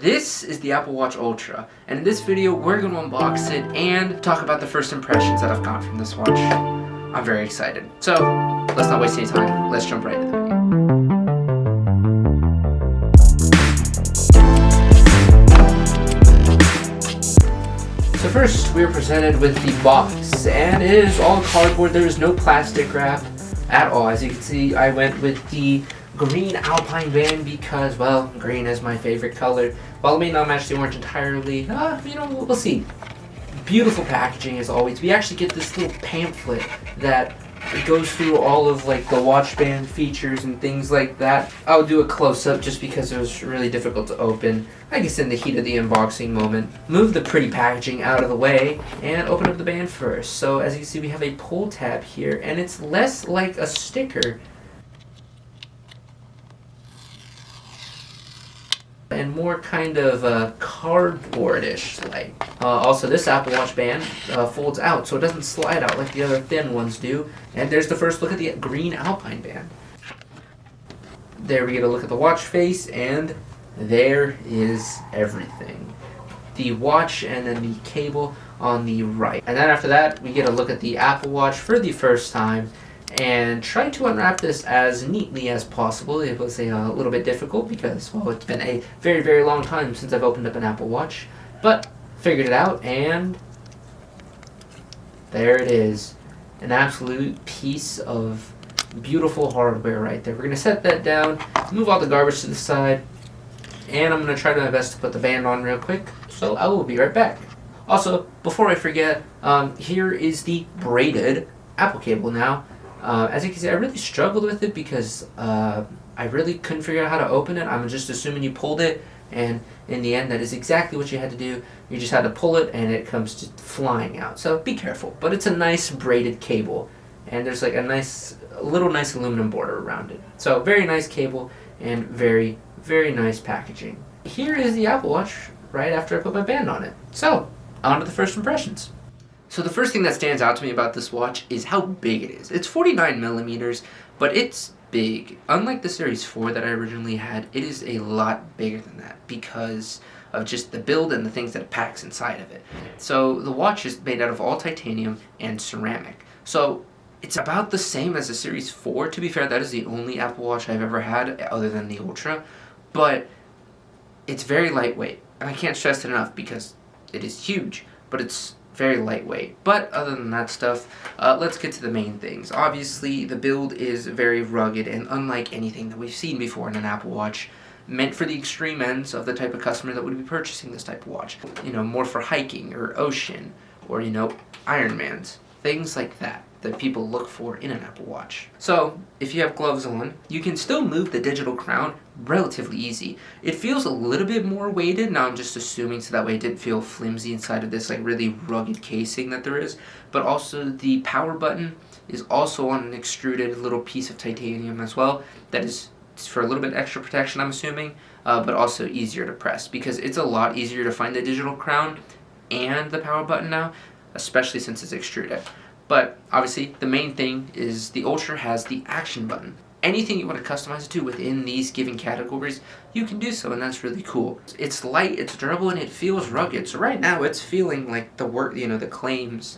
This is the Apple Watch Ultra, and in this video we're going to unbox it and talk about the first impressions that I've gotten from this watch. I'm very excited. So, let's not waste any time, let's jump right into the video. So first, we are presented with the box, and it is all cardboard. There is no plastic wrap at all. As you can see, I went with the green Alpine band because, well, green is my favorite color. While it may not match the orange entirely, we'll see. Beautiful packaging as always. We actually get this little pamphlet that goes through all of the watch band features and things like that. I'll do a close-up just because it was really difficult to open, I guess in the heat of the unboxing moment. Move the pretty packaging out of the way and open up the band first. So as you can see, we have a pull tab here, and it's less like a sticker and more kind of cardboard-ish like. Also, this Apple Watch band folds out, so it doesn't slide out like the other thin ones do. And there's the first look at the green Alpine band. There we get a look at the watch face, and there is everything. The watch and then the cable on the right. And then after that, we get a look at the Apple Watch for the first time, and try to unwrap this as neatly as possible. It was a little bit difficult because, well, it's been a very, very long time since I've opened up an Apple Watch, but figured it out, and there it is. An absolute piece of beautiful hardware right there. We're going to set that down, move all the garbage to the side, and I'm going to try my best to put the band on real quick, so I will be right back. Also, before I forget, here is the braided Apple cable now. As you can see, I really struggled with it because I really couldn't figure out how to open it. I'm just assuming you pulled it, and in the end that is exactly what you had to do. You just had to pull it and it comes just flying out. So be careful. But it's a nice braided cable, and there's like a nice aluminum border around it. So very nice cable and very, very nice packaging. Here is the Apple Watch right after I put my band on it. So on to the first impressions. So the first thing that stands out to me about this watch is how big it is. It's 49 millimeters, but it's big. Unlike the Series 4 that I originally had, it is a lot bigger than that because of just the build and the things that it packs inside of it. So the watch is made out of all titanium and ceramic. So it's about the same as the Series 4. To be fair, that is the only Apple Watch I've ever had other than the Ultra. But it's very lightweight. And I can't stress it enough because it is huge, but it's very lightweight. But other than that stuff, let's get to the main things. Obviously, the build is very rugged and unlike anything that we've seen before in an Apple Watch, meant for the extreme ends of the type of customer that would be purchasing this type of watch. More for hiking or ocean or, Ironmans, things like that people look for in an Apple Watch. So, if you have gloves on, you can still move the digital crown relatively easy. It feels a little bit more weighted, now I'm just assuming so that way it didn't feel flimsy inside of this really rugged casing that there is, but also the power button is also on an extruded little piece of titanium as well. That is for a little bit extra protection, I'm assuming, but also easier to press because it's a lot easier to find the digital crown and the power button now, especially since it's extruded. But obviously, the main thing is the Ultra has the action button. Anything you want to customize it to within these given categories, you can do so, and that's really cool. It's light, it's durable, and it feels rugged. So right now, it's feeling like the work, the claims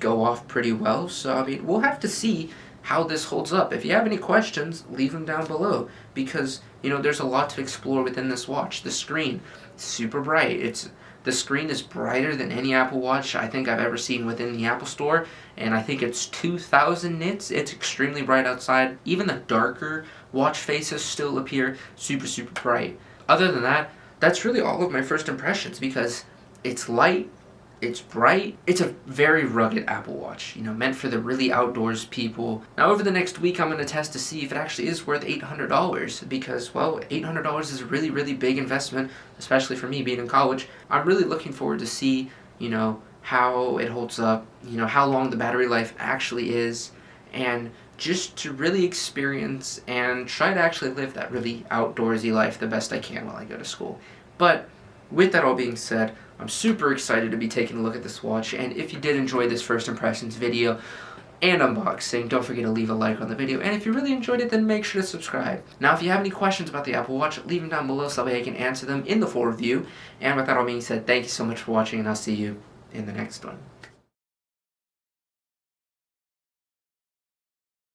go off pretty well. So, we'll have to see how this holds up. If you have any questions, leave them down below because, there's a lot to explore within this watch. The screen, super bright. The screen is brighter than any Apple Watch I think I've ever seen within the Apple Store, and I think it's 2,000 nits. It's extremely bright outside. Even the darker watch faces still appear super, super bright. Other than that, that's really all of my first impressions because it's light, it's bright, it's a very rugged Apple Watch, meant for the really outdoors people. Now over the next week I'm going to test to see if it actually is worth $800 because, well, $800 is a really, really big investment, especially for me being in college. I'm really looking forward to see, how it holds up, how long the battery life actually is, and just to really experience and try to actually live that really outdoorsy life the best I can while I go to school. But with that all being said, I'm super excited to be taking a look at this watch, and if you did enjoy this first impressions video, and unboxing. Don't forget to leave a like on the video, and if you really enjoyed it, then make sure to subscribe. Now, if you have any questions about the Apple Watch, leave them down below so that way I can answer them in the full review. And with that all being said, thank you so much for watching, and I'll see you in the next one.